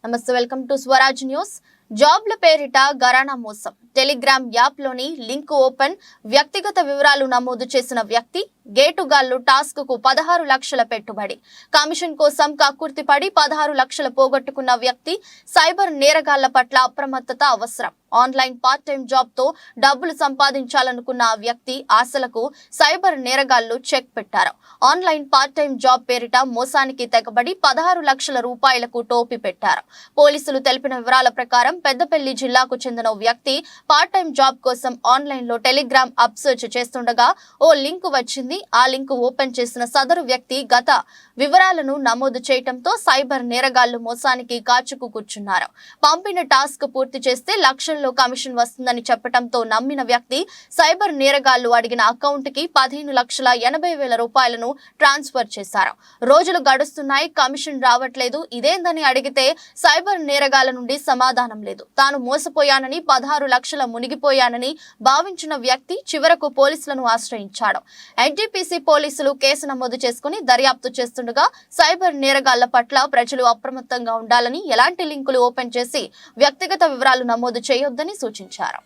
నమస్తే, welcome to Swaraj news. జాబ్ల పేరిట గరానా మోసం. టెలిగ్రామ్ యాప్ లోని లింక్ ఓపెన్, వ్యక్తిగత వివరాలు నమోదు చేసిన వ్యక్తి, గేటుగాళ్లు టాస్క్ కు 16 లక్షల పెట్టుబడి, కమిషన్ కోసం కక్కుర్తిపడి 16 లక్షల పోగొట్టుకున్న వ్యక్తి. సైబర్ నేరగాళ్ల పట్ల అప్రమత్తత అవసరం. ఆన్లైన్ పార్ట్ టైం జాబ్ తో డబ్బులు సంపాదించాలనుకున్న ఆ వ్యక్తి ఆశలకు సైబర్ నేరగాళ్లు చెక్ పెట్టారు. ఆన్లైన్ పార్ట్ టైం జాబ్ పేరిట మోసానికి తెగబడి 16 లక్షల రూపాయలకు టోపీ పెట్టారు. పోలీసులు తెలిపిన వివరాల ప్రకారం పెద్దపల్లి జిల్లాకు చెందిన వ్యక్తి పార్ట్ టైం జాబ్ కోసం ఆన్లైన్ లో టెలిగ్రామ్ యాప్ సెర్చ్ చేస్తుండగా ఓ లింక్ వచ్చింది. ఆ లింక్ ఓపెన్ చేసిన సదరు వ్యక్తి గత వివరాలను నమోదు చేయడంతో సైబర్ నేరగాళ్లు మోసానికి కాచుకు కూర్చున్నారు. పంపిన టాస్క్ పూర్తి చేస్తే లక్షల్లో కమిషన్ వస్తుందని చెప్పడంతో నమ్మిన వ్యక్తి సైబర్ నేరగాళ్లు అడిగిన అకౌంట్ కి 15,80,000 రూపాయలను ట్రాన్స్ఫర్ చేశారు. రోజులు గడుస్తున్నాయి, కమిషన్ రావట్లేదు. ఇదేందని అడిగితే సైబర్ నేరగాళ్ల నుండి సమాధానం లేదు. తాను మోసపోయానని, 16 లక్షల మునిగిపోయానని భావించిన వ్యక్తి చివరకు పోలీసులను ఆశ్రయించాడు. ఎన్టీపీసీ పోలీసులు కేసు నమోదు చేసుకుని దర్యాప్తు చేస్తుండగా సైబర్ నేరగాళ్ల పట్ల ప్రజలు అప్రమత్తంగా ఉండాలని, ఎలాంటి లింకులు ఓపెన్ చేసి వ్యక్తిగత వివరాలు నమోదు చేయొద్దని సూచించారు.